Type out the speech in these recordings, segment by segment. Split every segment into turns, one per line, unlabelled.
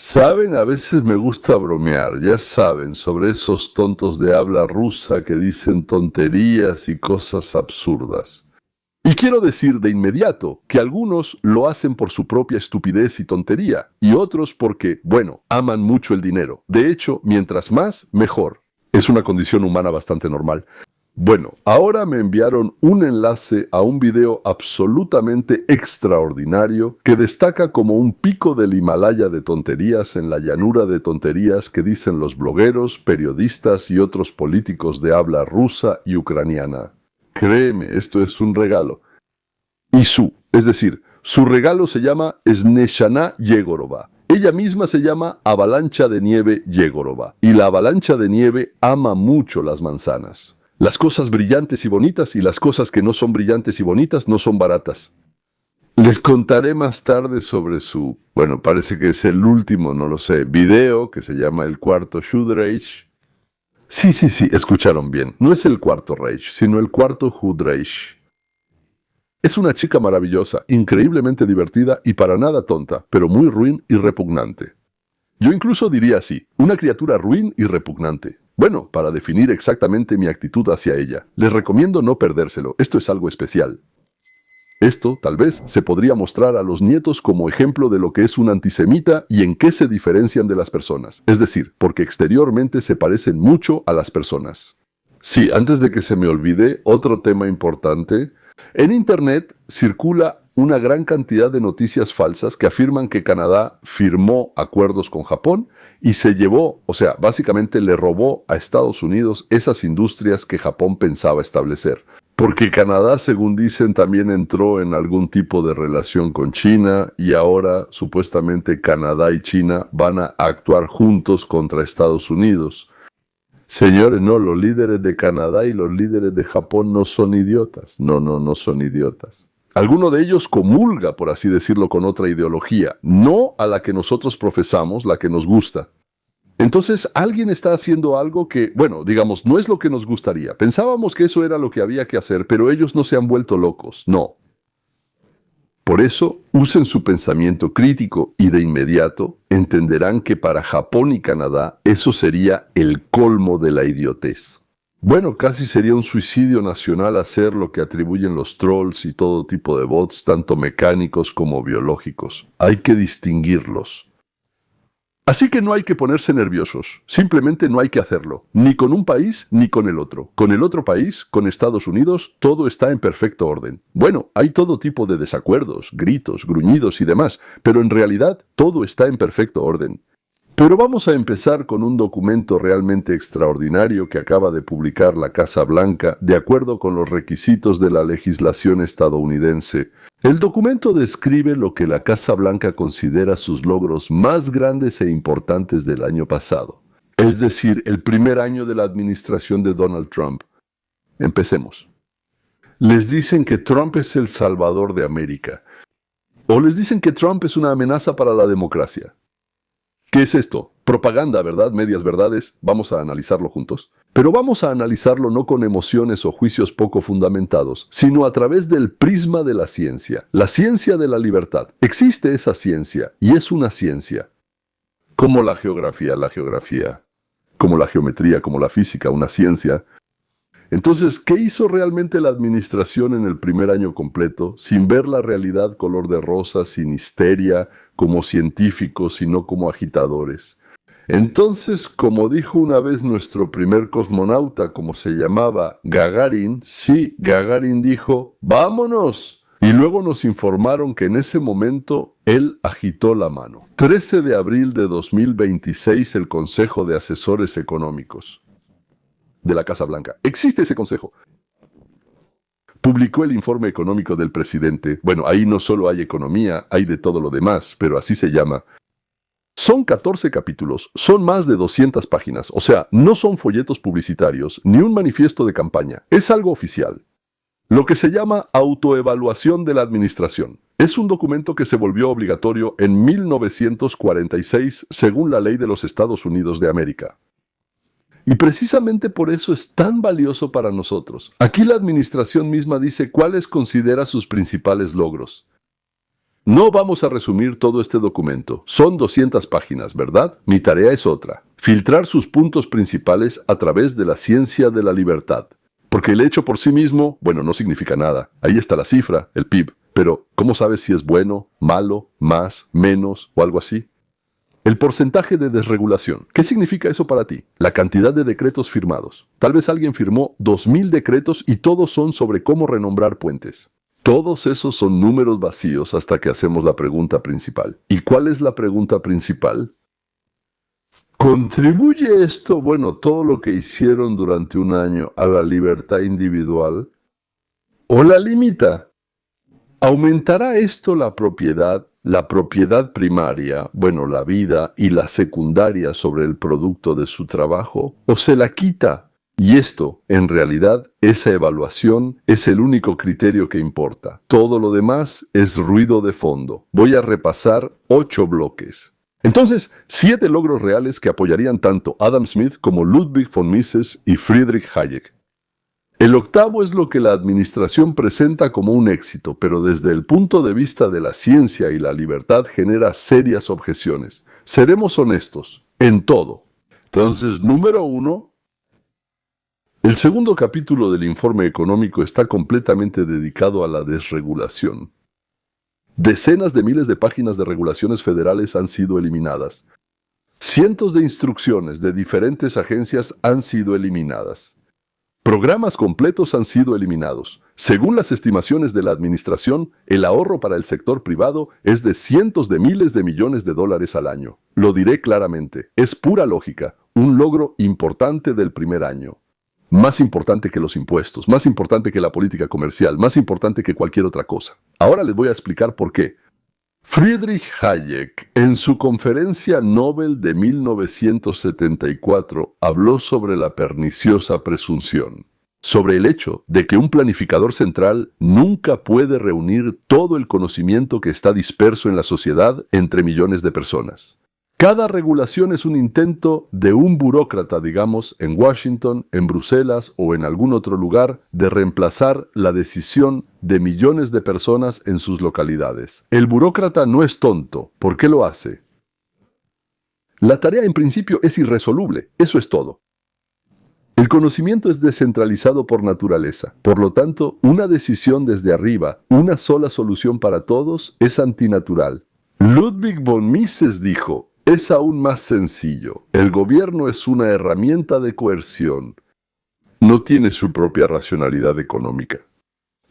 Saben, a veces me gusta bromear, ya saben, sobre esos tontos de habla rusa que dicen tonterías y cosas absurdas. Y quiero decir de inmediato que algunos lo hacen por su propia estupidez y tontería, y otros porque, bueno, aman mucho el dinero. De hecho, mientras más, mejor. Es una condición humana bastante normal. Bueno, ahora me enviaron un enlace a un video absolutamente extraordinario que destaca como un pico del Himalaya de tonterías en la llanura de tonterías que dicen los blogueros, periodistas y otros políticos de habla rusa y ucraniana. Créeme, esto es un regalo. Y es decir, su regalo se llama Sneshana Yegorova. Ella misma se llama Avalancha de Nieve Yegorova. Y la avalancha de nieve ama mucho las manzanas. Las cosas brillantes y bonitas y las cosas que no son brillantes y bonitas no son baratas. Les contaré más tarde sobre bueno, parece que es el último, no lo sé, video que se llama El Cuarto Hood Rage. Sí, escucharon bien. No es el Cuarto Reich, sino el Cuarto Hood Rage. Es una chica maravillosa, increíblemente divertida y para nada tonta, pero muy ruin y repugnante. Yo incluso diría así, una criatura ruin y repugnante. Bueno, para definir exactamente mi actitud hacia ella, les recomiendo no perdérselo, esto es algo especial. Esto, tal vez, se podría mostrar a los nietos como ejemplo de lo que es un antisemita y en qué se diferencian de las personas, es decir, porque exteriormente se parecen mucho a las personas. Sí, antes de que se me olvide, otro tema importante. En Internet circula una gran cantidad de noticias falsas que afirman que Canadá firmó acuerdos con Japón y se llevó, o sea, básicamente le robó a Estados Unidos esas industrias que Japón pensaba establecer. Porque Canadá, según dicen, también entró en algún tipo de relación con China y ahora supuestamente Canadá y China van a actuar juntos contra Estados Unidos. Señores, no, los líderes de Canadá y los líderes de Japón no son idiotas. No son idiotas. Alguno de ellos comulga, por así decirlo, con otra ideología, no a la que nosotros profesamos, la que nos gusta. Entonces, alguien está haciendo algo que, bueno, digamos, no es lo que nos gustaría. Pensábamos que eso era lo que había que hacer, pero ellos no se han vuelto locos, no. Por eso, usen su pensamiento crítico y de inmediato entenderán que para Japón y Canadá eso sería el colmo de la idiotez. Bueno, casi sería un suicidio nacional hacer lo que atribuyen los trolls y todo tipo de bots, tanto mecánicos como biológicos. Hay que distinguirlos. Así que no hay que ponerse nerviosos, simplemente no hay que hacerlo, ni con un país ni con el otro. Con el otro país, con Estados Unidos, todo está en perfecto orden. Bueno, hay todo tipo de desacuerdos, gritos, gruñidos y demás, pero en realidad todo está en perfecto orden. Pero vamos a empezar con un documento realmente extraordinario que acaba de publicar la Casa Blanca de acuerdo con los requisitos de la legislación estadounidense. El documento describe lo que la Casa Blanca considera sus logros más grandes e importantes del año pasado, es decir, el primer año de la administración de Donald Trump. Empecemos. Les dicen que Trump es el salvador de América, o les dicen que Trump es una amenaza para la democracia. ¿Qué es esto? Propaganda, ¿verdad? Medias verdades. Vamos a analizarlo juntos. Pero vamos a analizarlo no con emociones o juicios poco fundamentados, sino a través del prisma de la ciencia de la libertad. Existe esa ciencia, y es una ciencia. Como la geografía, como la geometría, como la física, una ciencia. Entonces, ¿qué hizo realmente la administración en el primer año completo, sin ver la realidad color de rosa, sin histeria, como científicos, sino como agitadores? Entonces, como dijo una vez nuestro primer cosmonauta, como se llamaba Gagarin, sí, Gagarin dijo, ¡vámonos! Y luego nos informaron que en ese momento él agitó la mano. 13 de abril de 2026, el Consejo de Asesores Económicos de la Casa Blanca. Existe ese consejo. Publicó el informe económico del presidente. Bueno, ahí no solo hay economía, hay de todo lo demás, pero así se llama. Son 14 capítulos, son más de 200 páginas, o sea, no son folletos publicitarios, ni un manifiesto de campaña, es algo oficial. Lo que se llama autoevaluación de la administración. Es un documento que se volvió obligatorio en 1946 según la ley de los Estados Unidos de América. Y precisamente por eso es tan valioso para nosotros. Aquí la administración misma dice cuáles considera sus principales logros. No vamos a resumir todo este documento. Son 200 páginas, ¿verdad? Mi tarea es otra. Filtrar sus puntos principales a través de la ciencia de la libertad. Porque el hecho por sí mismo, bueno, no significa nada. Ahí está la cifra, el PIB. Pero, ¿cómo sabes si es bueno, malo, más, menos o algo así? El porcentaje de desregulación. ¿Qué significa eso para ti? La cantidad de decretos firmados. Tal vez alguien firmó 2000 decretos y todos son sobre cómo renombrar puentes. Todos esos son números vacíos hasta que hacemos la pregunta principal. ¿Y cuál es la pregunta principal? ¿Contribuye esto, bueno, todo lo que hicieron durante un año a la libertad individual? ¿O la limita? ¿Aumentará esto la propiedad primaria, bueno, la vida, y la secundaria sobre el producto de su trabajo? ¿O se la quita? Y esto, en realidad, esa evaluación es el único criterio que importa. Todo lo demás es ruido de fondo. Voy a repasar 8 bloques. Entonces, 7 logros reales que apoyarían tanto Adam Smith como Ludwig von Mises y Friedrich Hayek. El octavo es lo que la administración presenta como un éxito, pero desde el punto de vista de la ciencia y la libertad genera serias objeciones. Seremos honestos, en todo. Entonces, número 1, el segundo capítulo del informe económico está completamente dedicado a la desregulación. Decenas de miles de páginas de regulaciones federales han sido eliminadas. Cientos de instrucciones de diferentes agencias han sido eliminadas. Programas completos han sido eliminados. Según las estimaciones de la administración, el ahorro para el sector privado es de cientos de miles de millones de dólares al año. Lo diré claramente, es pura lógica, un logro importante del primer año. Más importante que los impuestos, más importante que la política comercial, más importante que cualquier otra cosa. Ahora les voy a explicar por qué. Friedrich Hayek, en su conferencia Nobel de 1974, habló sobre la perniciosa presunción, sobre el hecho de que un planificador central nunca puede reunir todo el conocimiento que está disperso en la sociedad entre millones de personas. Cada regulación es un intento de un burócrata, digamos, en Washington, en Bruselas o en algún otro lugar, de reemplazar la decisión de millones de personas en sus localidades. El burócrata no es tonto. ¿Por qué lo hace? La tarea en principio es irresoluble. Eso es todo. El conocimiento es descentralizado por naturaleza. Por lo tanto, una decisión desde arriba, una sola solución para todos, es antinatural. Ludwig von Mises dijo: es aún más sencillo. El gobierno es una herramienta de coerción. No tiene su propia racionalidad económica.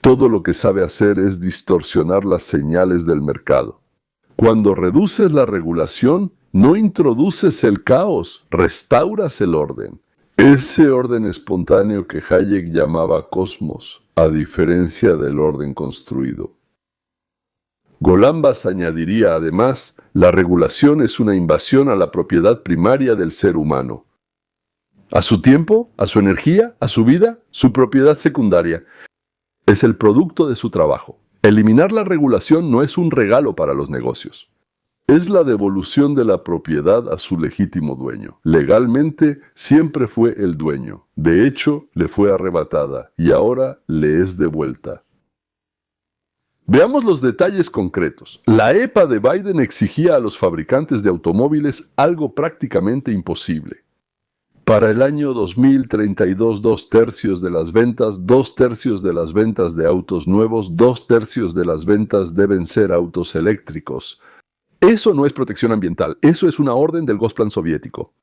Todo lo que sabe hacer es distorsionar las señales del mercado. Cuando reduces la regulación, no introduces el caos, restauras el orden. Ese orden espontáneo que Hayek llamaba cosmos, a diferencia del orden construido. Golambas añadiría además, la regulación es una invasión a la propiedad primaria del ser humano. A su tiempo, a su energía, a su vida, su propiedad secundaria. Es el producto de su trabajo. Eliminar la regulación no es un regalo para los negocios. Es la devolución de la propiedad a su legítimo dueño. Legalmente siempre fue el dueño. De hecho, le fue arrebatada y ahora le es devuelta. Veamos los detalles concretos. La EPA de Biden exigía a los fabricantes de automóviles algo prácticamente imposible. Para el año 2032, 2/3 de las ventas, 2/3 de las ventas de autos nuevos, 2/3 de las ventas deben ser autos eléctricos. Eso no es protección ambiental, eso es una orden del Gosplan soviético.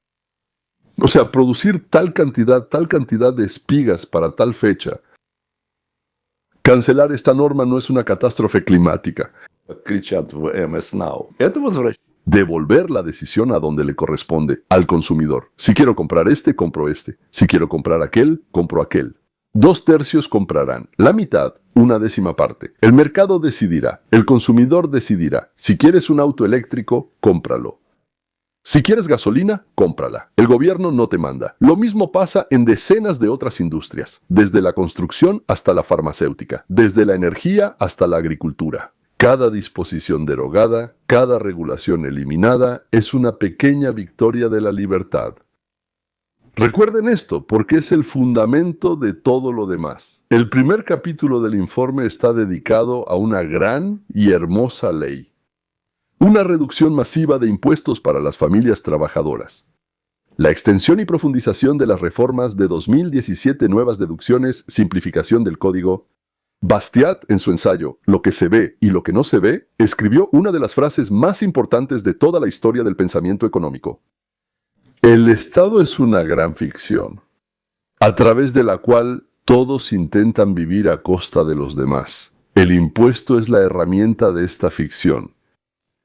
O sea, producir tal cantidad de espigas para tal fecha. Cancelar esta norma no es una catástrofe climática. Devolver la decisión a donde le corresponde, al consumidor. Si quiero comprar este, compro este. Si quiero comprar aquel, compro aquel. 2/3 comprarán. La mitad, 1/10 parte. El mercado decidirá. El consumidor decidirá. Si quieres un auto eléctrico, cómpralo. Si quieres gasolina, cómprala. El gobierno no te manda. Lo mismo pasa en decenas de otras industrias, desde la construcción hasta la farmacéutica, desde la energía hasta la agricultura. Cada disposición derogada, cada regulación eliminada es una pequeña victoria de la libertad. Recuerden esto, porque es el fundamento de todo lo demás. El primer capítulo del informe está dedicado a una gran y hermosa ley. Una reducción masiva de impuestos para las familias trabajadoras. La extensión y profundización de las reformas de 2017, nuevas deducciones, simplificación del código. Bastiat, en su ensayo Lo que se ve y lo que no se ve, escribió una de las frases más importantes de toda la historia del pensamiento económico. El Estado es una gran ficción, a través de la cual todos intentan vivir a costa de los demás. El impuesto es la herramienta de esta ficción.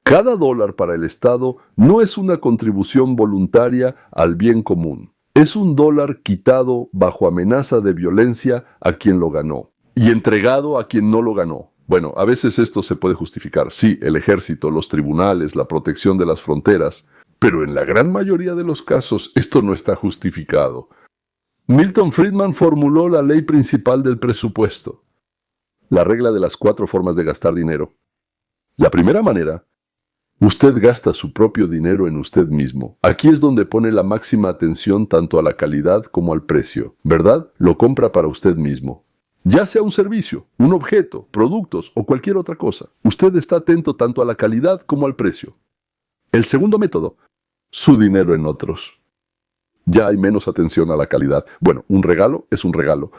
Cada dólar para el Estado no es una contribución voluntaria al bien común. Es un dólar quitado bajo amenaza de violencia a quien lo ganó y entregado a quien no lo ganó. Bueno, a veces esto se puede justificar. Sí, el ejército, los tribunales, la protección de las fronteras. Pero en la gran mayoría de los casos esto no está justificado. Milton Friedman formuló la ley principal del presupuesto. La regla de las 4 formas de gastar dinero. La primera manera: usted gasta su propio dinero en usted mismo. Aquí es donde pone la máxima atención tanto a la calidad como al precio, ¿verdad? Lo compra para usted mismo. Ya sea un servicio, un objeto, productos o cualquier otra cosa. Usted está atento tanto a la calidad como al precio. El segundo método: su dinero en otros. Ya hay menos atención a la calidad. Bueno, un regalo es un regalo.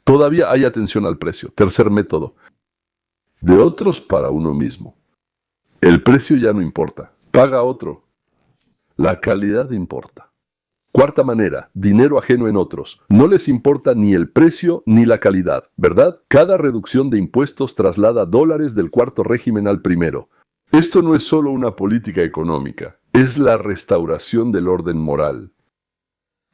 Todavía hay atención al precio. Tercer método: de otros para uno mismo. El precio ya no importa. Paga otro. La calidad importa. Cuarta manera: dinero ajeno en otros. No les importa ni el precio ni la calidad, ¿verdad? Cada reducción de impuestos traslada dólares del cuarto régimen al primero. Esto no es solo una política económica, es la restauración del orden moral.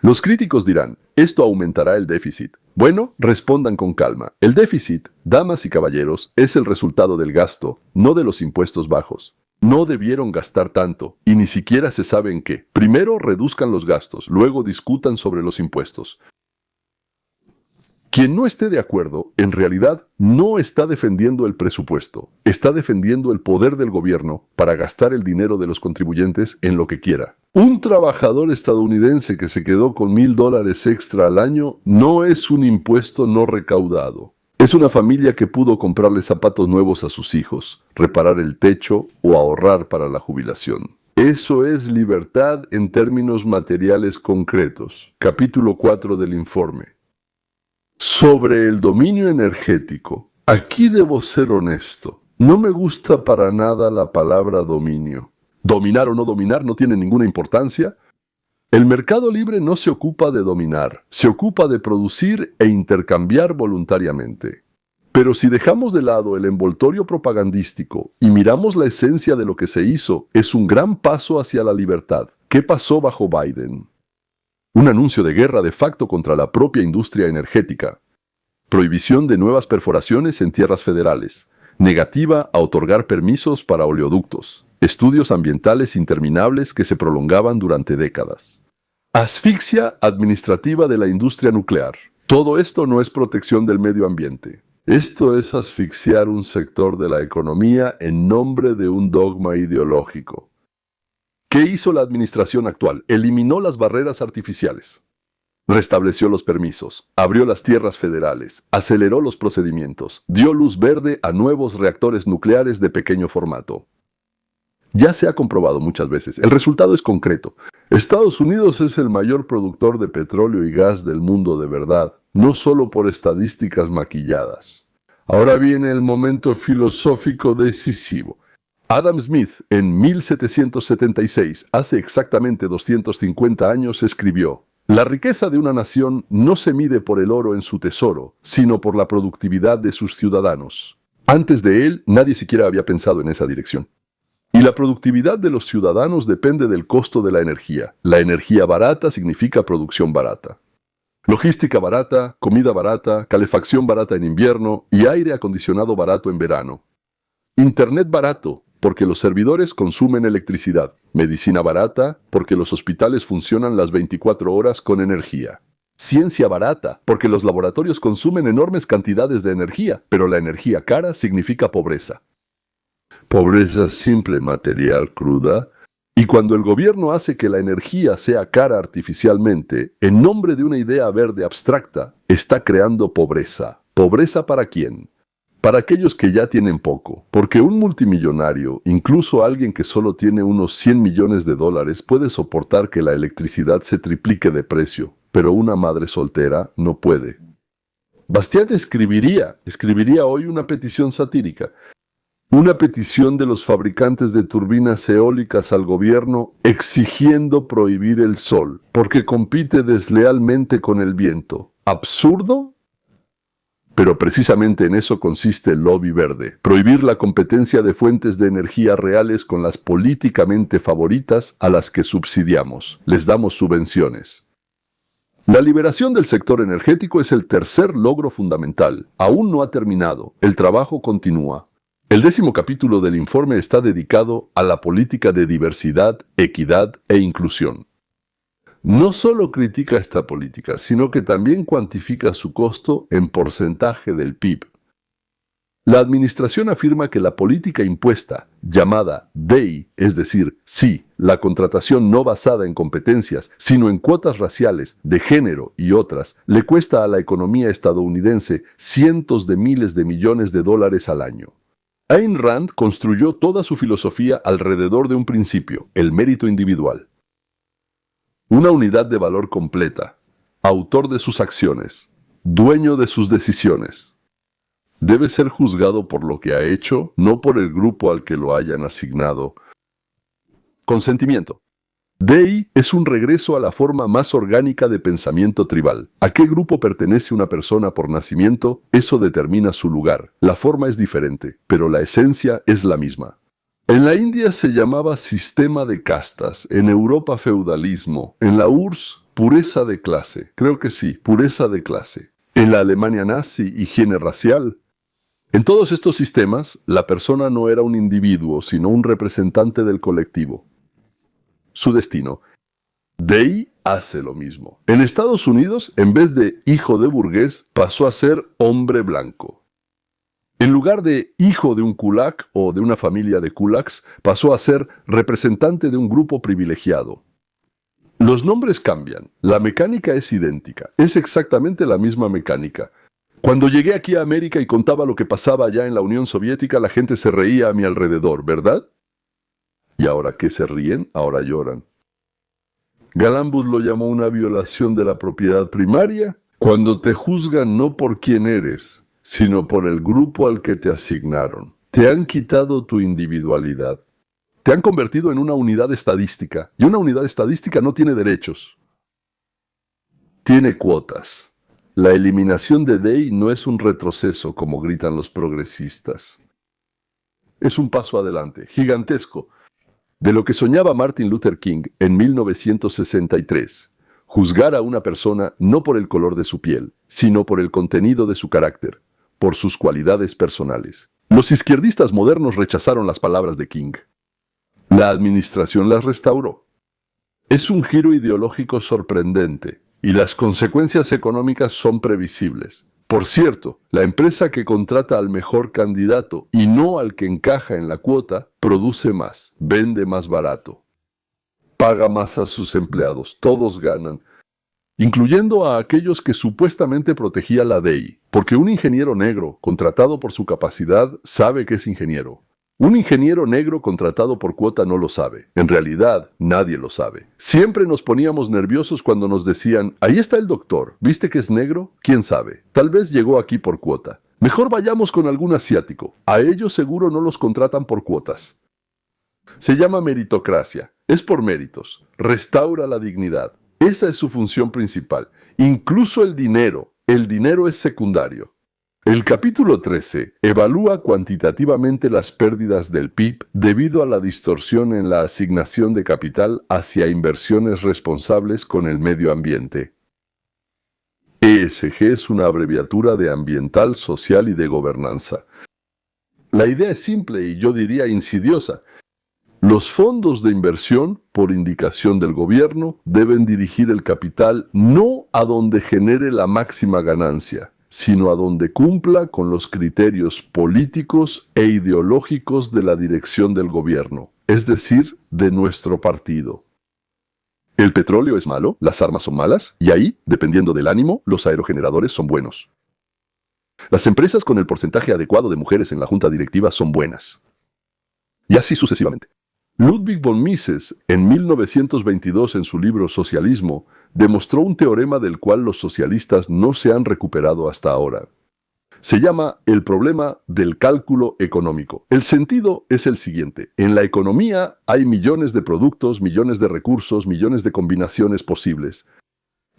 Los críticos dirán, esto aumentará el déficit. Bueno, respondan con calma. El déficit, damas y caballeros, es el resultado del gasto, no de los impuestos bajos. No debieron gastar tanto, y ni siquiera se sabe en qué. Primero reduzcan los gastos, luego discutan sobre los impuestos. Quien no esté de acuerdo, en realidad, no está defendiendo el presupuesto, está defendiendo el poder del gobierno para gastar el dinero de los contribuyentes en lo que quiera. Un trabajador estadounidense que se quedó con $1000 extra al año no es un impuesto no recaudado. Es una familia que pudo comprarle zapatos nuevos a sus hijos, reparar el techo o ahorrar para la jubilación. Eso es libertad en términos materiales concretos. Capítulo 4 del informe. Sobre el dominio energético. Aquí debo ser honesto. No me gusta para nada la palabra dominio. Dominar o no dominar no tiene ninguna importancia. El mercado libre no se ocupa de dominar, se ocupa de producir e intercambiar voluntariamente. Pero si dejamos de lado el envoltorio propagandístico y miramos la esencia de lo que se hizo, es un gran paso hacia la libertad. ¿Qué pasó bajo Biden? Un anuncio de guerra de facto contra la propia industria energética. Prohibición de nuevas perforaciones en tierras federales. Negativa a otorgar permisos para oleoductos. Estudios ambientales interminables que se prolongaban durante décadas. Asfixia administrativa de la industria nuclear. Todo esto no es protección del medio ambiente. Esto es asfixiar un sector de la economía en nombre de un dogma ideológico. ¿Qué hizo la administración actual? Eliminó las barreras artificiales. Restableció los permisos, abrió las tierras federales, aceleró los procedimientos, dio luz verde a nuevos reactores nucleares de pequeño formato. Ya se ha comprobado muchas veces, el resultado es concreto. Estados Unidos es el mayor productor de petróleo y gas del mundo de verdad, no solo por estadísticas maquilladas. Ahora viene el momento filosófico decisivo. Adam Smith, en 1776, hace exactamente 250 años, escribió: la riqueza de una nación no se mide por el oro en su tesoro, sino por la productividad de sus ciudadanos. Antes de él, nadie siquiera había pensado en esa dirección. Y la productividad de los ciudadanos depende del costo de la energía. La energía barata significa producción barata. Logística barata, comida barata, calefacción barata en invierno y aire acondicionado barato en verano. Internet barato, porque los servidores consumen electricidad. Medicina barata, porque los hospitales funcionan las 24 horas con energía. Ciencia barata, porque los laboratorios consumen enormes cantidades de energía, pero la energía cara significa pobreza. Pobreza simple, material, cruda, Y cuando el gobierno hace que la energía sea cara artificialmente, en nombre de una idea verde abstracta, está creando pobreza. ¿Pobreza para quién? Para aquellos que ya tienen poco, porque un multimillonario, incluso alguien que solo tiene unos 100 millones de dólares, puede soportar que la electricidad se triplique de precio, pero una madre soltera no puede. Bastiat escribiría hoy una petición satírica, una petición de los fabricantes de turbinas eólicas al gobierno exigiendo prohibir el sol, porque compite deslealmente con el viento. ¿Absurdo? Pero precisamente en eso consiste el lobby verde, prohibir la competencia de fuentes de energía reales con las políticamente favoritas a las que subsidiamos, les damos subvenciones. La liberación del sector energético es el tercer logro fundamental. Aún no ha terminado, el trabajo continúa. El 10º capítulo del informe está dedicado a la política de diversidad, equidad e inclusión. No solo critica esta política, sino que también cuantifica su costo en porcentaje del PIB. La administración afirma que la política impuesta, llamada DEI, es decir, sí, la contratación no basada en competencias, sino en cuotas raciales, de género y otras, le cuesta a la economía estadounidense cientos de miles de millones de dólares al año. Ayn Rand construyó toda su filosofía alrededor de un principio, el mérito individual. Una unidad de valor completa, autor de sus acciones, dueño de sus decisiones. Debe ser juzgado por lo que ha hecho, no por el grupo al que lo hayan asignado. Consentimiento. DEI es un regreso a la forma más orgánica de pensamiento tribal. ¿A qué grupo pertenece una persona por nacimiento? Eso determina su lugar. La forma es diferente, pero la esencia es la misma. En la India se llamaba sistema de castas, en Europa feudalismo, en la URSS pureza de clase, creo que sí, pureza de clase. En la Alemania nazi, higiene racial. En todos estos sistemas, la persona no era un individuo, sino un representante del colectivo. Su destino. DEI hace lo mismo. En Estados Unidos, en vez de hijo de burgués, pasó a ser hombre blanco. En lugar de hijo de un kulak o de una familia de kulaks, pasó a ser representante de un grupo privilegiado. Los nombres cambian, la mecánica es idéntica, es exactamente la misma mecánica. Cuando llegué aquí a América y contaba lo que pasaba allá en la Unión Soviética, la gente se reía a mi alrededor, ¿verdad? ¿Y ahora qué se ríen? Ahora lloran. Galambus lo llamó una violación de la propiedad primaria, cuando te juzgan no por quién eres, sino por el grupo al que te asignaron. Te han quitado tu individualidad. Te han convertido en una unidad estadística, y una unidad estadística no tiene derechos. Tiene cuotas. La eliminación de DEI no es un retroceso, como gritan los progresistas. Es un paso adelante, gigantesco, de lo que soñaba Martin Luther King en 1963. Juzgar a una persona no por el color de su piel, sino por el contenido de su carácter, por sus cualidades personales. Los izquierdistas modernos rechazaron las palabras de King. La administración las restauró. Es un giro ideológico sorprendente, y las consecuencias económicas son previsibles. Por cierto, la empresa que contrata al mejor candidato y no al que encaja en la cuota, produce más, vende más barato, paga más a sus empleados, todos ganan, incluyendo a aquellos que supuestamente protegía la DEI, porque un ingeniero negro, contratado por su capacidad, sabe que es ingeniero. Un ingeniero negro contratado por cuota no lo sabe. En realidad, nadie lo sabe. Siempre nos poníamos nerviosos cuando nos decían, ahí está el doctor, ¿viste que es negro? ¿Quién sabe? Tal vez llegó aquí por cuota. Mejor vayamos con algún asiático. A ellos seguro no los contratan por cuotas. Se llama meritocracia. Es por méritos. Restaura la dignidad. Esa es su función principal. Incluso el dinero es secundario. El capítulo 13 evalúa cuantitativamente las pérdidas del PIB debido a la distorsión en la asignación de capital hacia inversiones responsables con el medio ambiente. ESG es una abreviatura de ambiental, social y de gobernanza. La idea es simple y yo diría insidiosa. Los fondos de inversión, por indicación del gobierno, deben dirigir el capital no a donde genere la máxima ganancia, sino a donde cumpla con los criterios políticos e ideológicos de la dirección del gobierno. es decir, de nuestro partido. El petróleo es malo, las armas son malas, y ahí, dependiendo del ánimo, los aerogeneradores son buenos. Las empresas con el porcentaje adecuado de mujeres en la junta directiva son buenas. Y así sucesivamente. Ludwig von Mises, en 1922 en su libro Socialismo, demostró un teorema del cual los socialistas no se han recuperado hasta ahora. Se llama el problema del cálculo económico. El sentido es el siguiente. En la economía hay millones de productos, millones de recursos, millones de combinaciones posibles.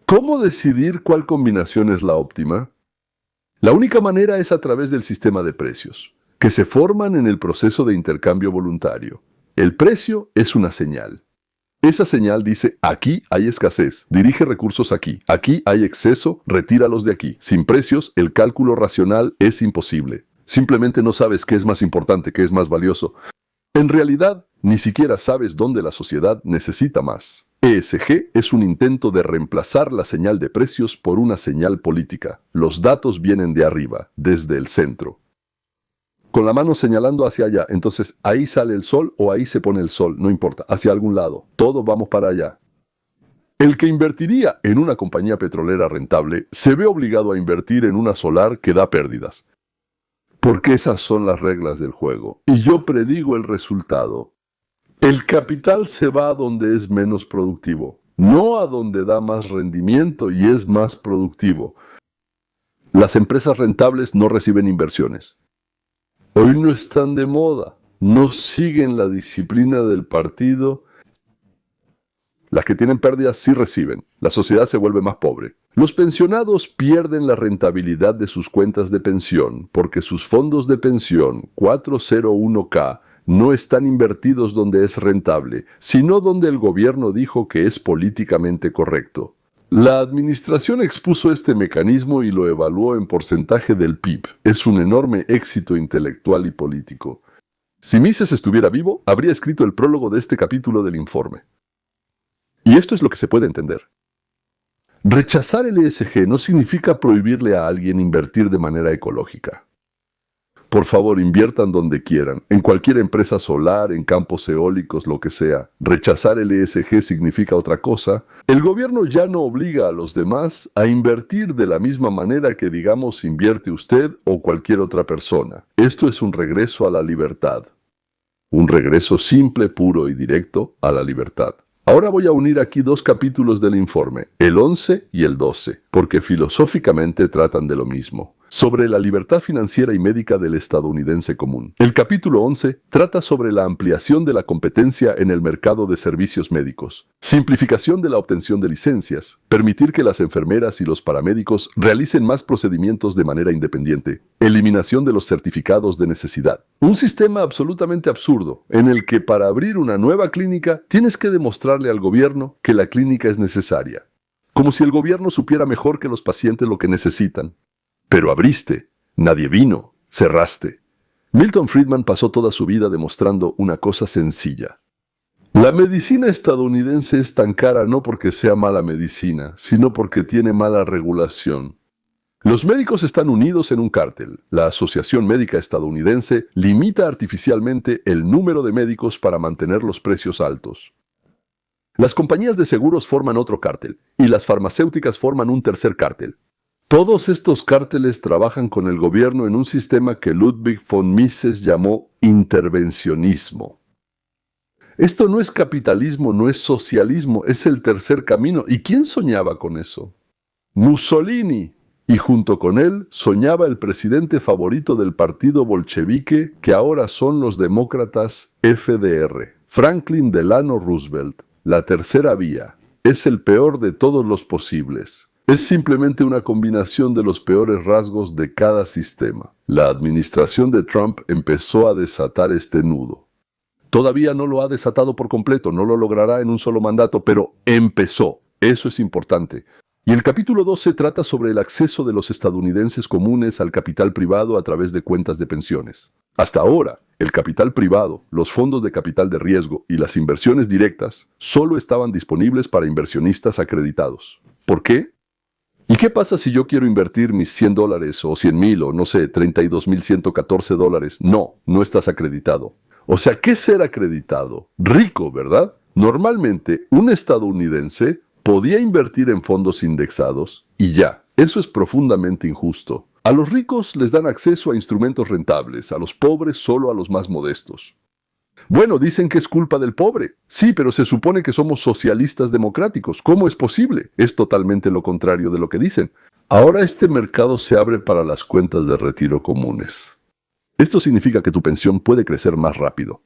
¿Cómo decidir cuál combinación es la óptima? La única manera es a través del sistema de precios, que se forman en el proceso de intercambio voluntario. El precio es una señal. Esa señal dice, aquí hay escasez, dirige recursos aquí hay exceso, retíralos de aquí. Sin precios, el cálculo racional es imposible. Simplemente no sabes qué es más importante, qué es más valioso. En realidad, ni siquiera sabes dónde la sociedad necesita más. ESG es un intento de reemplazar la señal de precios por una señal política. Los datos vienen de arriba, desde el centro. Con la mano señalando hacia allá, entonces ahí sale el sol o ahí se pone el sol, no importa, hacia algún lado, todos vamos para allá. El que invertiría en una compañía petrolera rentable se ve obligado a invertir en una solar que da pérdidas. Porque esas son las reglas del juego, y yo predigo el resultado. El capital se va a donde es menos productivo, no a donde da más rendimiento y es más productivo. Las empresas rentables no reciben inversiones. Hoy no están de moda, no siguen la disciplina del partido. Las que tienen pérdidas sí reciben, la sociedad se vuelve más pobre. Los pensionados pierden la rentabilidad de sus cuentas de pensión porque sus fondos de pensión 401k no están invertidos donde es rentable, sino donde el gobierno dijo que es políticamente correcto. La administración expuso este mecanismo y lo evaluó en porcentaje del PIB. Es un enorme éxito intelectual y político. Si Mises estuviera vivo, habría escrito el prólogo de este capítulo del informe. Y esto es lo que se puede entender. Rechazar el ESG no significa prohibirle a alguien invertir de manera ecológica. Por favor, inviertan donde quieran, en cualquier empresa solar, en campos eólicos, lo que sea. Rechazar el ESG significa otra cosa. El gobierno ya no obliga a los demás a invertir de la misma manera que, digamos, invierte usted o cualquier otra persona. Esto es un regreso a la libertad. Un regreso simple, puro y directo a la libertad. Ahora voy a unir aquí dos capítulos del informe, el 11 y el 12, porque filosóficamente tratan de lo mismo. Sobre la libertad financiera y médica del estadounidense común. El capítulo 11 trata sobre la ampliación de la competencia en el mercado de servicios médicos, simplificación de la obtención de licencias, permitir que las enfermeras y los paramédicos realicen más procedimientos de manera independiente, eliminación de los certificados de necesidad. Un sistema absolutamente absurdo, en el que para abrir una nueva clínica tienes que demostrarle al gobierno que la clínica es necesaria. Como si el gobierno supiera mejor que los pacientes lo que necesitan. Pero abriste, nadie vino, cerraste. Milton Friedman pasó toda su vida demostrando una cosa sencilla. La medicina estadounidense es tan cara no porque sea mala medicina, sino porque tiene mala regulación. Los médicos están unidos en un cártel. La Asociación Médica Estadounidense limita artificialmente el número de médicos para mantener los precios altos. Las compañías de seguros forman otro cártel, y las farmacéuticas forman un tercer cártel. Todos estos cárteles trabajan con el gobierno en un sistema que Ludwig von Mises llamó intervencionismo. Esto no es capitalismo, no es socialismo, es el tercer camino. ¿Y quién soñaba con eso? Mussolini. Y junto con él soñaba el presidente favorito del partido bolchevique, que ahora son los demócratas FDR, Franklin Delano Roosevelt. La tercera vía es el peor de todos los posibles. Es simplemente una combinación de los peores rasgos de cada sistema. La administración de Trump empezó a desatar este nudo. Todavía no lo ha desatado por completo, no lo logrará en un solo mandato, pero empezó. Eso es importante. Y el capítulo 12 trata sobre el acceso de los estadounidenses comunes al capital privado a través de cuentas de pensiones. Hasta ahora, el capital privado, los fondos de capital de riesgo y las inversiones directas solo estaban disponibles para inversionistas acreditados. ¿Por qué? ¿Y qué pasa si yo quiero invertir mis $100 o 100,000 o no sé, $32,114? No, no estás acreditado. O sea, ¿qué es ser acreditado? Rico, ¿verdad? Normalmente, un estadounidense podía invertir en fondos indexados y ya. Eso es profundamente injusto. A los ricos les dan acceso a instrumentos rentables, a los pobres solo a los más modestos. Bueno, dicen que es culpa del pobre. Sí, pero se supone que somos socialistas democráticos. ¿Cómo es posible? Es totalmente lo contrario de lo que dicen. Ahora este mercado se abre para las cuentas de retiro comunes. Esto significa que tu pensión puede crecer más rápido.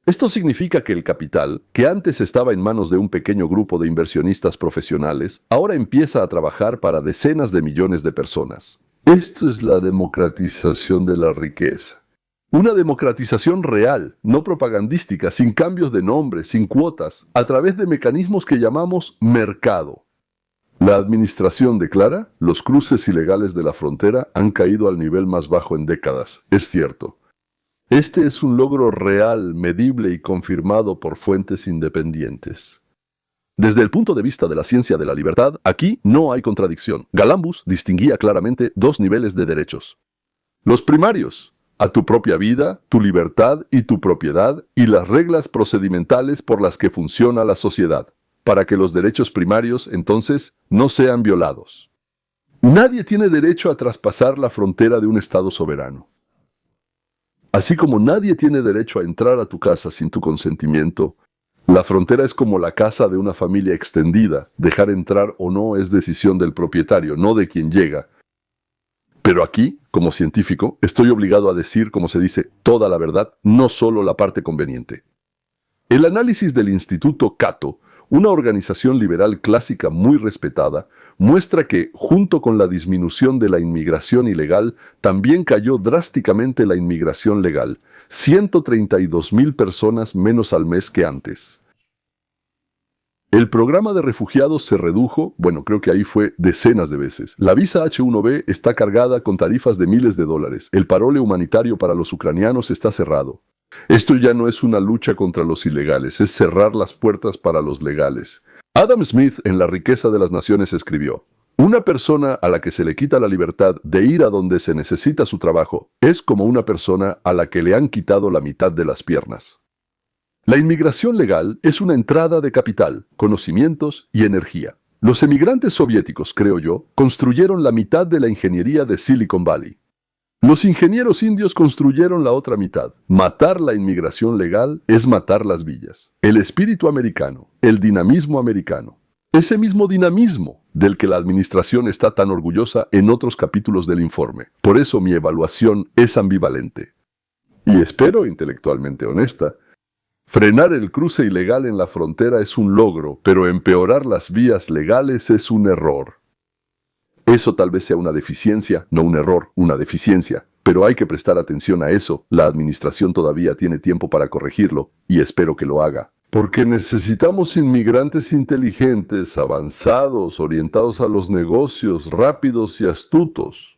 Esto significa que el capital, que antes estaba en manos de un pequeño grupo de inversionistas profesionales, ahora empieza a trabajar para decenas de millones de personas. Esto es la democratización de la riqueza. Una democratización real, no propagandística, sin cambios de nombre, sin cuotas, a través de mecanismos que llamamos mercado. La administración declara, los cruces ilegales de la frontera han caído al nivel más bajo en décadas. Es cierto. Este es un logro real, medible y confirmado por fuentes independientes. Desde el punto de vista de la ciencia de la libertad, aquí no hay contradicción. Galambus distinguía claramente dos niveles de derechos. Los primarios, a tu propia vida, tu libertad y tu propiedad, y las reglas procedimentales por las que funciona la sociedad, para que los derechos primarios, entonces, no sean violados. Nadie tiene derecho a traspasar la frontera de un Estado soberano. Así como nadie tiene derecho a entrar a tu casa sin tu consentimiento, la frontera es como la casa de una familia extendida. Dejar entrar o no es decisión del propietario, no de quien llega. Pero aquí, como científico, estoy obligado a decir, como se dice, toda la verdad, no solo la parte conveniente. El análisis del Instituto Cato, una organización liberal clásica muy respetada, muestra que, junto con la disminución de la inmigración ilegal, también cayó drásticamente la inmigración legal, 132,000 personas menos al mes que antes. El programa de refugiados se redujo, creo que ahí fue decenas de veces. La visa H-1B está cargada con tarifas de miles de dólares. El parole humanitario para los ucranianos está cerrado. Esto ya no es una lucha contra los ilegales, es cerrar las puertas para los legales. Adam Smith en La riqueza de las naciones escribió: una persona a la que se le quita la libertad de ir a donde se necesita su trabajo es como una persona a la que le han quitado la mitad de las piernas. La inmigración legal es una entrada de capital, conocimientos y energía. Los emigrantes soviéticos, creo yo, construyeron la mitad de la ingeniería de Silicon Valley. Los ingenieros indios construyeron la otra mitad. Matar la inmigración legal es matar las villas. El espíritu americano, el dinamismo americano. Ese mismo dinamismo del que la administración está tan orgullosa en otros capítulos del informe. Por eso mi evaluación es ambivalente. Y espero intelectualmente honesta. Frenar el cruce ilegal en la frontera es un logro, pero empeorar las vías legales es un error. Eso tal vez sea una deficiencia, no un error, una deficiencia. Pero hay que prestar atención a eso. La administración todavía tiene tiempo para corregirlo, y espero que lo haga. Porque necesitamos inmigrantes inteligentes, avanzados, orientados a los negocios, rápidos y astutos.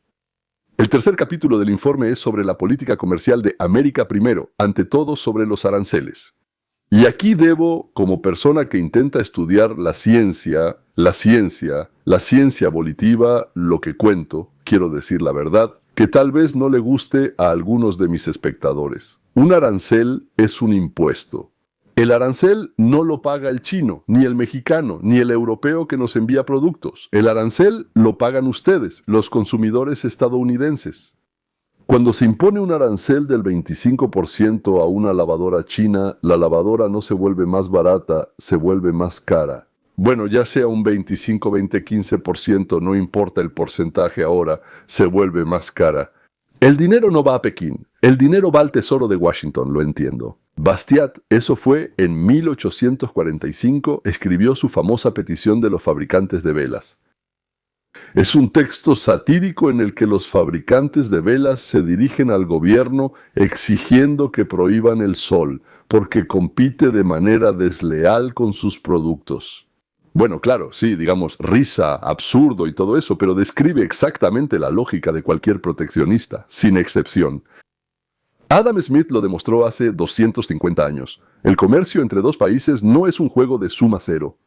El tercer capítulo del informe es sobre la política comercial de América primero, ante todo sobre los aranceles. Y aquí debo, como persona que intenta estudiar la ciencia volitiva, lo que cuento, quiero decir la verdad, que tal vez no le guste a algunos de mis espectadores. Un arancel es un impuesto. El arancel no lo paga el chino, ni el mexicano, ni el europeo que nos envía productos. El arancel lo pagan ustedes, los consumidores estadounidenses. Cuando se impone un arancel del 25% a una lavadora china, la lavadora no se vuelve más barata, se vuelve más cara. Ya sea un 25, 20, 15%, no importa el porcentaje ahora, se vuelve más cara. El dinero no va a Pekín, el dinero va al Tesoro de Washington, lo entiendo. Bastiat, eso fue en 1845, escribió su famosa petición de los fabricantes de velas. Es un texto satírico en el que los fabricantes de velas se dirigen al gobierno exigiendo que prohíban el sol, porque compite de manera desleal con sus productos. Claro, sí, digamos, risa, absurdo y todo eso, pero describe exactamente la lógica de cualquier proteccionista, sin excepción. Adam Smith lo demostró hace 250 años. El comercio entre dos países no es un juego de suma cero.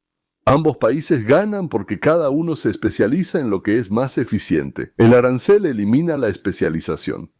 Ambos países ganan porque cada uno se especializa en lo que es más eficiente. El arancel elimina la especialización.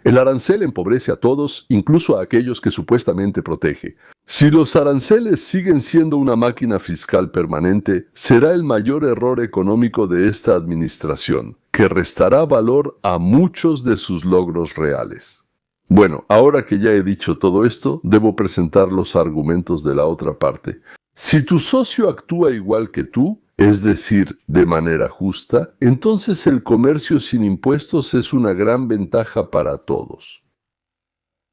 El arancel empobrece a todos, incluso a aquellos que supuestamente protege. Si los aranceles siguen siendo una máquina fiscal permanente, será el mayor error económico de esta administración, que restará valor a muchos de sus logros reales. Bueno, ahora que ya he dicho todo esto, debo presentar los argumentos de la otra parte. Si tu socio actúa igual que tú, es decir, de manera justa, entonces el comercio sin impuestos es una gran ventaja para todos.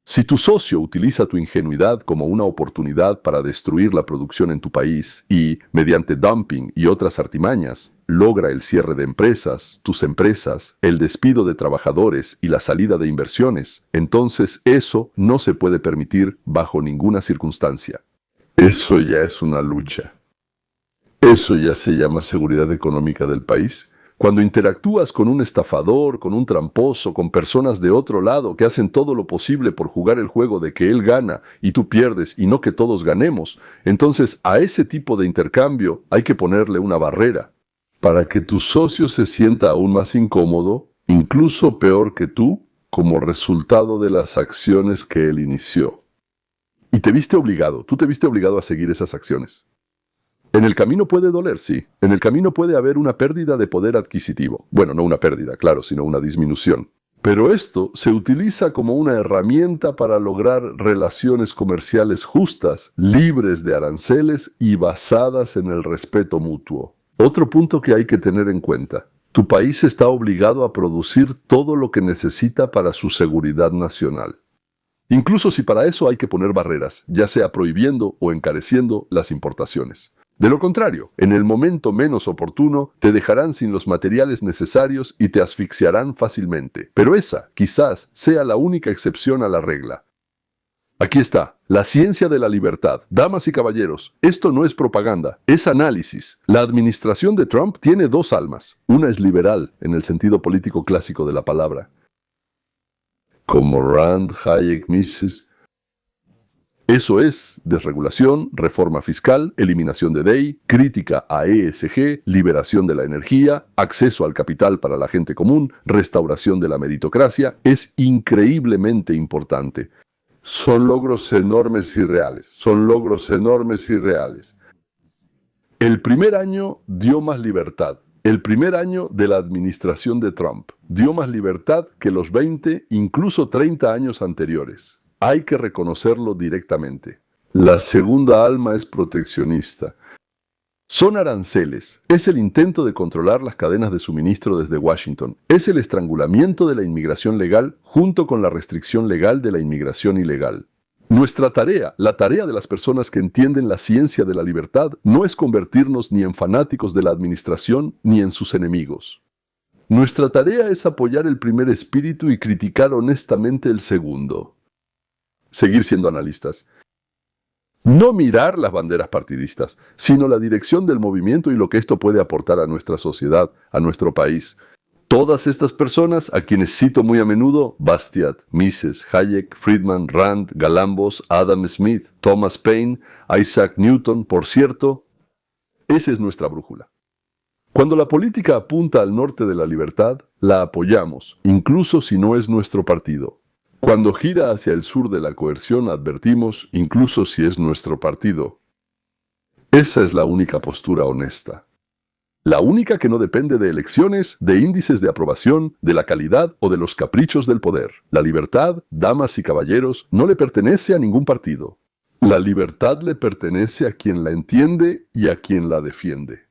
Si tu socio utiliza tu ingenuidad como una oportunidad para destruir la producción en tu país y, mediante dumping y otras artimañas, logra el cierre de empresas, tus empresas, el despido de trabajadores y la salida de inversiones, entonces eso no se puede permitir bajo ninguna circunstancia. Eso ya es una lucha. Eso ya se llama seguridad económica del país. Cuando interactúas con un estafador, con un tramposo, con personas de otro lado que hacen todo lo posible por jugar el juego de que él gana y tú pierdes y no que todos ganemos, entonces a ese tipo de intercambio hay que ponerle una barrera para que tu socio se sienta aún más incómodo, incluso peor que tú, como resultado de las acciones que él inició. Y tú te viste obligado a seguir esas acciones. En el camino puede doler, sí. En el camino puede haber una pérdida de poder adquisitivo. Bueno, no una pérdida, claro, sino una disminución. Pero esto se utiliza como una herramienta para lograr relaciones comerciales justas, libres de aranceles y basadas en el respeto mutuo. Otro punto que hay que tener en cuenta. Tu país está obligado a producir todo lo que necesita para su seguridad nacional. Incluso si para eso hay que poner barreras, ya sea prohibiendo o encareciendo las importaciones. De lo contrario, en el momento menos oportuno, te dejarán sin los materiales necesarios y te asfixiarán fácilmente. Pero esa, quizás, sea la única excepción a la regla. Aquí está, la ciencia de la libertad. Damas y caballeros, esto no es propaganda, es análisis. La administración de Trump tiene dos almas. Una es liberal, en el sentido político clásico de la palabra, como Rand, Hayek, Mises. Eso es desregulación, reforma fiscal, eliminación de DEI, crítica a ESG, liberación de la energía, acceso al capital para la gente común, restauración de la meritocracia. Es increíblemente importante. Son logros enormes y reales. Son logros enormes y reales. El primer año dio más libertad. El primer año de la administración de Trump dio más libertad que los 20, incluso 30 años anteriores. Hay que reconocerlo directamente. La segunda alma es proteccionista. Son aranceles. Es el intento de controlar las cadenas de suministro desde Washington. Es el estrangulamiento de la inmigración legal junto con la restricción legal de la inmigración ilegal. Nuestra tarea, la tarea de las personas que entienden la ciencia de la libertad, no es convertirnos ni en fanáticos de la administración ni en sus enemigos. Nuestra tarea es apoyar el primer espíritu y criticar honestamente el segundo. Seguir siendo analistas. No mirar las banderas partidistas, sino la dirección del movimiento y lo que esto puede aportar a nuestra sociedad, a nuestro país. Todas estas personas, a quienes cito muy a menudo, Bastiat, Mises, Hayek, Friedman, Rand, Galambos, Adam Smith, Thomas Paine, Isaac Newton, por cierto, esa es nuestra brújula. Cuando la política apunta al norte de la libertad, la apoyamos, incluso si no es nuestro partido. Cuando gira hacia el sur de la coerción, advertimos, incluso si es nuestro partido. Esa es la única postura honesta. La única que no depende de elecciones, de índices de aprobación, de la calidad o de los caprichos del poder. La libertad, damas y caballeros, no le pertenece a ningún partido. La libertad le pertenece a quien la entiende y a quien la defiende.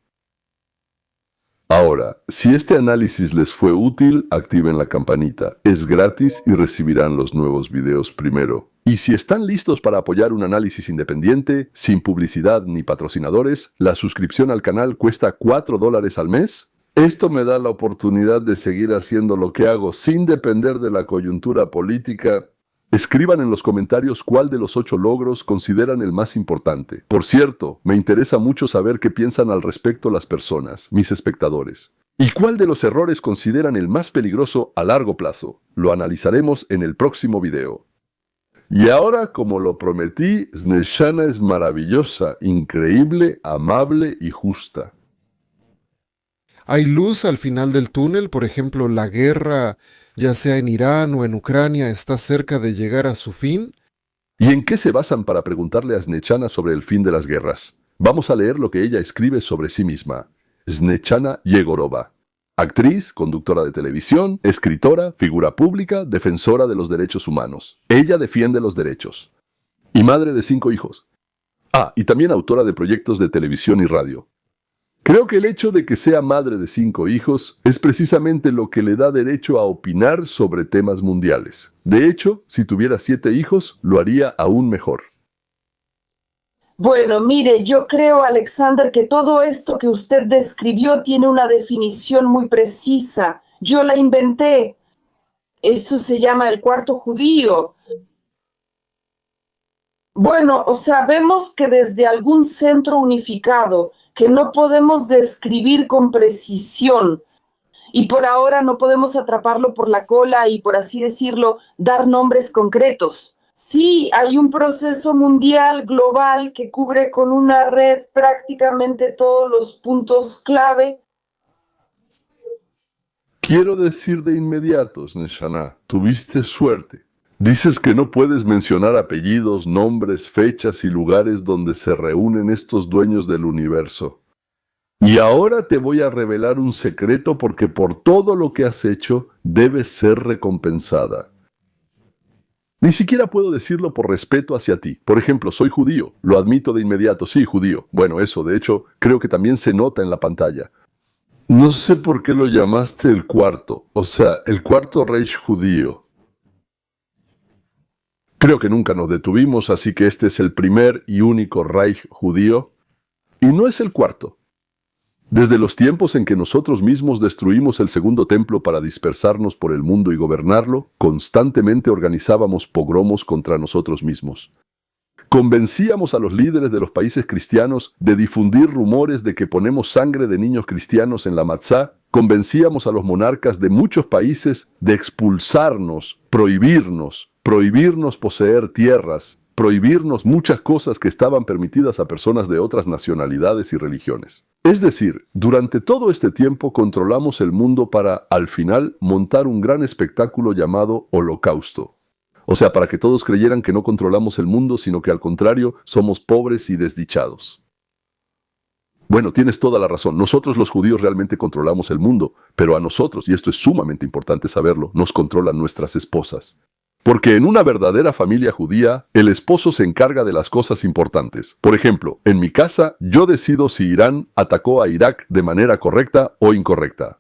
Ahora, si este análisis les fue útil, activen la campanita. Es gratis y recibirán los nuevos videos primero. Y si están listos para apoyar un análisis independiente, sin publicidad ni patrocinadores, la suscripción al canal cuesta $4 al mes. Esto me da la oportunidad de seguir haciendo lo que hago sin depender de la coyuntura política. Escriban en los comentarios cuál de los 8 logros consideran el más importante. Por cierto, me interesa mucho saber qué piensan al respecto las personas, mis espectadores. ¿Y cuál de los errores consideran el más peligroso a largo plazo? Lo analizaremos en el próximo video. Y ahora, como lo prometí, Snezhana es maravillosa, increíble, amable y justa.
¿Hay luz al final del túnel? Por ejemplo, la guerra, ya sea en Irán o en Ucrania, está cerca de llegar a su fin.
¿Y en qué se basan para preguntarle a Snechana sobre el fin de las guerras? Vamos a leer lo que ella escribe sobre sí misma. Snechana Yegorova. Actriz, conductora de televisión, escritora, figura pública, defensora de los derechos humanos. Ella defiende los derechos. Y madre de 5 hijos. Ah, y también autora de proyectos de televisión y radio. Creo que el hecho de que sea madre de 5 hijos es precisamente lo que le da derecho a opinar sobre temas mundiales. De hecho, si tuviera 7 hijos, lo haría aún mejor.
Bueno, mire, yo creo, Alexander, que todo esto que usted describió tiene una definición muy precisa. Yo la inventé. Esto se llama el cuarto judío. Bueno, o sea, vemos que desde algún centro unificado que no podemos describir con precisión y por ahora no podemos atraparlo por la cola y, por así decirlo, dar nombres concretos. Sí, hay un proceso mundial, global, que cubre con una red prácticamente todos los puntos clave.
Quiero decir de inmediato, Sneshana, tuviste suerte. Dices que no puedes mencionar apellidos, nombres, fechas y lugares donde se reúnen estos dueños del universo. Y ahora te voy a revelar un secreto porque por todo lo que has hecho debes ser recompensada. Ni siquiera puedo decirlo por respeto hacia ti. Por ejemplo, soy judío. Lo admito de inmediato. Sí, judío. Bueno, eso, de hecho, creo que también se nota en la pantalla. No sé por qué lo llamaste el cuarto. O sea, el cuarto Reich judío. Creo que nunca nos detuvimos, así que este es el primer y único Reich judío. Y no es el cuarto. Desde los tiempos en que nosotros mismos destruimos el segundo templo para dispersarnos por el mundo y gobernarlo, constantemente organizábamos pogromos contra nosotros mismos. Convencíamos a los líderes de los países cristianos de difundir rumores de que ponemos sangre de niños cristianos en la matzá. Convencíamos a los monarcas de muchos países de expulsarnos, prohibirnos poseer tierras, prohibirnos muchas cosas que estaban permitidas a personas de otras nacionalidades y religiones. Es decir, durante todo este tiempo controlamos el mundo para, al final, montar un gran espectáculo llamado Holocausto. O sea, para que todos creyeran que no controlamos el mundo, sino que al contrario, somos pobres y desdichados. Bueno, tienes toda la razón. Nosotros los judíos realmente controlamos el mundo, pero a nosotros, y esto es sumamente importante saberlo, nos controlan nuestras esposas. Porque en una verdadera familia judía, el esposo se encarga de las cosas importantes. Por ejemplo, en mi casa, yo decido si Irán atacó a Irak de manera correcta o incorrecta.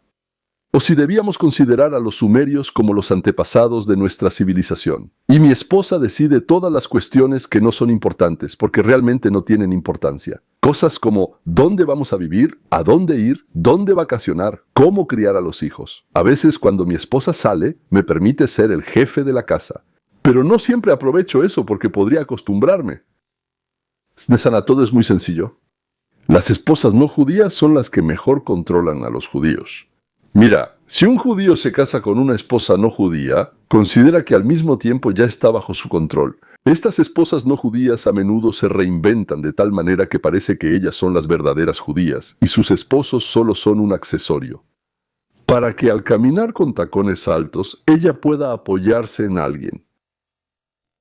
O si debíamos considerar a los sumerios como los antepasados de nuestra civilización. Y mi esposa decide todas las cuestiones que no son importantes, porque realmente no tienen importancia. Cosas como dónde vamos a vivir, a dónde ir, dónde vacacionar, cómo criar a los hijos. A veces cuando mi esposa sale, me permite ser el jefe de la casa. Pero no siempre aprovecho eso porque podría acostumbrarme. Sneshana, todo es muy sencillo. Las esposas no judías son las que mejor controlan a los judíos. Mira, si un judío se casa con una esposa no judía, considera que al mismo tiempo ya está bajo su control. Estas esposas no judías a menudo se reinventan de tal manera que parece que ellas son las verdaderas judías y sus esposos solo son un accesorio. Para que al caminar con tacones altos, ella pueda apoyarse en alguien.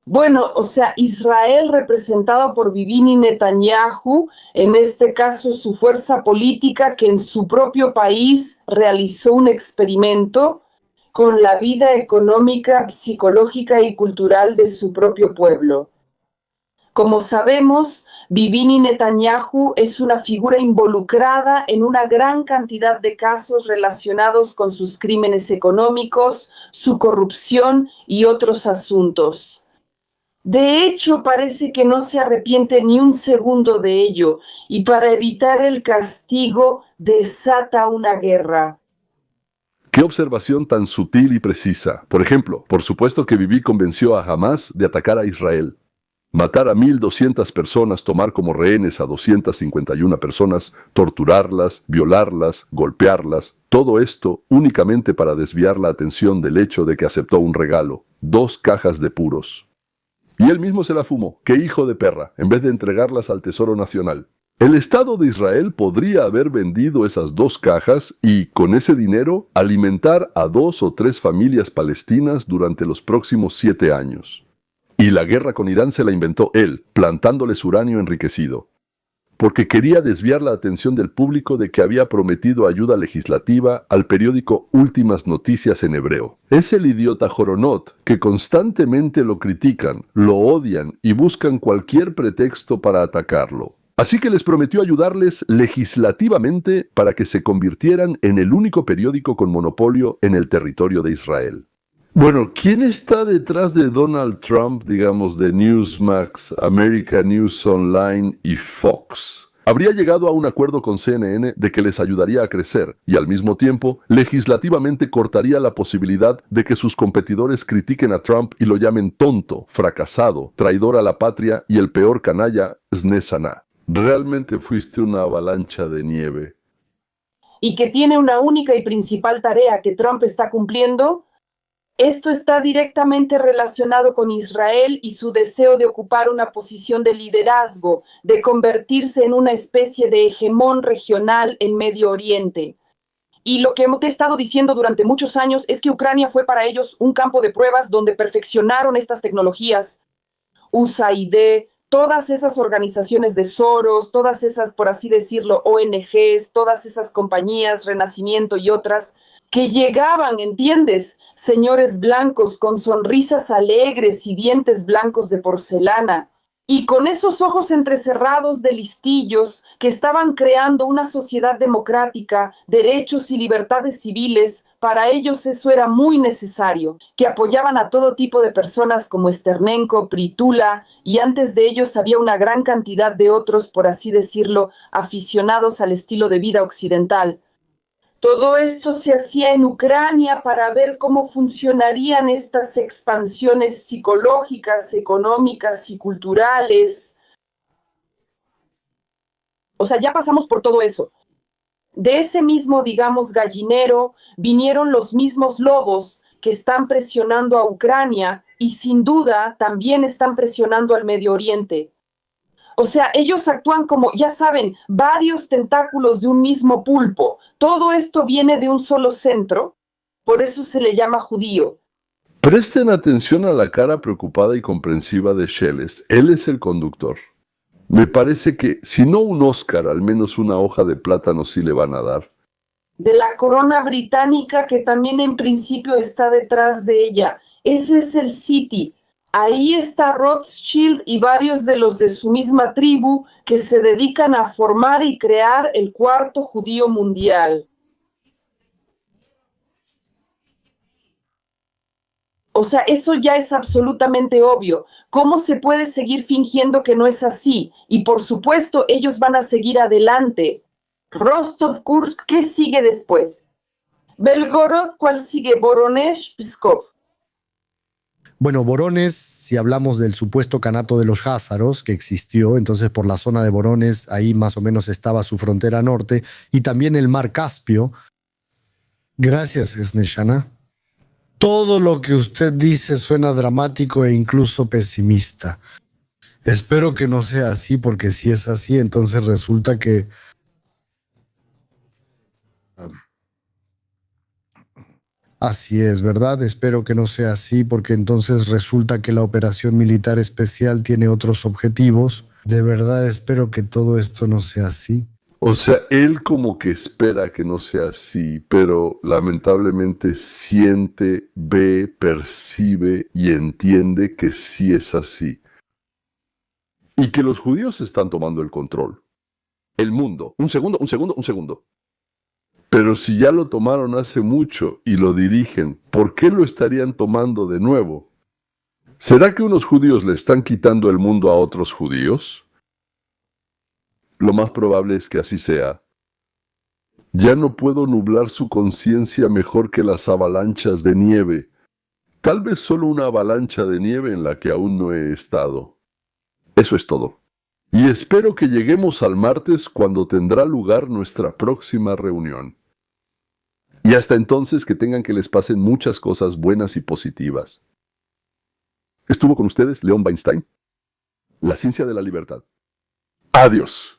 Bueno, o sea, Israel representado por Bibi Netanyahu, en este caso su fuerza política que en su propio país realizó un experimento con la vida económica, psicológica y cultural de su propio pueblo. Como sabemos, Bibi Netanyahu es una figura involucrada en una gran cantidad de casos relacionados con sus crímenes económicos, su corrupción y otros asuntos. De hecho, parece que no se arrepiente ni un segundo de ello, y para evitar el castigo desata una guerra.
¡Qué observación tan sutil y precisa! Por ejemplo, por supuesto que Bibi convenció a Hamás de atacar a Israel. Matar a 1.200 personas, tomar como rehenes a 251 personas, torturarlas, violarlas, golpearlas, todo esto únicamente para desviar la atención del hecho de que aceptó un regalo, 2 cajas de puros. Y él mismo se la fumó. ¡Qué hijo de perra! En vez de entregarlas al Tesoro Nacional. El Estado de Israel podría haber vendido esas 2 cajas y, con ese dinero, alimentar a 2 o 3 familias palestinas durante los próximos 7 años. Y la guerra con Irán se la inventó él, plantándoles uranio enriquecido, porque quería desviar la atención del público de que había prometido ayuda legislativa al periódico Últimas Noticias en hebreo. Es el idiota Joronot, que constantemente lo critican, lo odian y buscan cualquier pretexto para atacarlo. Así que les prometió ayudarles legislativamente para que se convirtieran en el único periódico con monopolio en el territorio de Israel. Bueno, ¿quién está detrás de Donald Trump, digamos, de Newsmax, American News Online y Fox? Habría llegado a un acuerdo con CNN de que les ayudaría a crecer y al mismo tiempo legislativamente cortaría la posibilidad de que sus competidores critiquen a Trump y lo llamen tonto, fracasado, traidor a la patria y el peor canalla, Snesana. Realmente fuiste una avalancha de nieve.
Y que tiene una única y principal tarea que Trump está cumpliendo. Esto está directamente relacionado con Israel y su deseo de ocupar una posición de liderazgo, de convertirse en una especie de hegemón regional en Medio Oriente. Y lo que hemos estado diciendo durante muchos años es que Ucrania fue para ellos un campo de pruebas donde perfeccionaron estas tecnologías. USAID, todas esas organizaciones de Soros, todas esas, por así decirlo, ONGs, todas esas compañías, Renacimiento y otras, que llegaban, ¿entiendes? Señores blancos con sonrisas alegres y dientes blancos de porcelana, y con esos ojos entrecerrados de listillos que estaban creando una sociedad democrática, derechos y libertades civiles. Para ellos eso era muy necesario, que apoyaban a todo tipo de personas como Sternenko, Pritula, y antes de ellos había una gran cantidad de otros, por así decirlo, aficionados al estilo de vida occidental. Todo esto se hacía en Ucrania para ver cómo funcionarían estas expansiones psicológicas, económicas y culturales. O sea, ya pasamos por todo eso. De ese mismo, digamos, gallinero, vinieron los mismos lobos que están presionando a Ucrania y sin duda también están presionando al Medio Oriente. O sea, ellos actúan como, ya saben, varios tentáculos de un mismo pulpo. Todo esto viene de un solo centro, por eso se le llama judío.
Presten atención a la cara preocupada y comprensiva de Sheles. Él es el conductor. Me parece que, si no un Oscar, al menos una hoja de plátano sí le van a dar.
De la corona británica, que también en principio está detrás de ella. Ese es el City. Ahí está Rothschild y varios de los de su misma tribu que se dedican a formar y crear el cuarto judío mundial. O sea, eso ya es absolutamente obvio. ¿Cómo se puede seguir fingiendo que no es así? Y por supuesto, ellos van a seguir adelante. Rostov, Kursk, ¿qué sigue después? Belgorod, ¿cuál sigue? Voronezh, Pskov.
Bueno, Voronezh, si hablamos del supuesto canato de los házaros que existió, entonces por la zona de Voronezh, ahí más o menos estaba su frontera norte, y también el mar Caspio. Gracias, Snesana. Todo lo que usted dice suena dramático e incluso pesimista. Espero que no sea así, porque si es así, entonces resulta que... Así es, ¿verdad? Espero que no sea así, porque entonces resulta que la operación militar especial tiene otros objetivos. De verdad espero que todo esto no sea así.
O sea, él como que espera que no sea así, pero lamentablemente siente, ve, percibe y entiende que sí es así. Y que los judíos están tomando el control. El mundo. Un segundo. Pero si ya lo tomaron hace mucho y lo dirigen, ¿por qué lo estarían tomando de nuevo? ¿Será que unos judíos le están quitando el mundo a otros judíos? Lo más probable es que así sea. Ya no puedo nublar su conciencia mejor que las avalanchas de nieve. Tal vez solo una avalancha de nieve en la que aún no he estado. Eso es todo. Y espero que lleguemos al martes cuando tendrá lugar nuestra próxima reunión. Y hasta entonces que tengan que les pasen muchas cosas buenas y positivas. Estuvo con ustedes León Weinstein, La Ciencia de la Libertad. Adiós.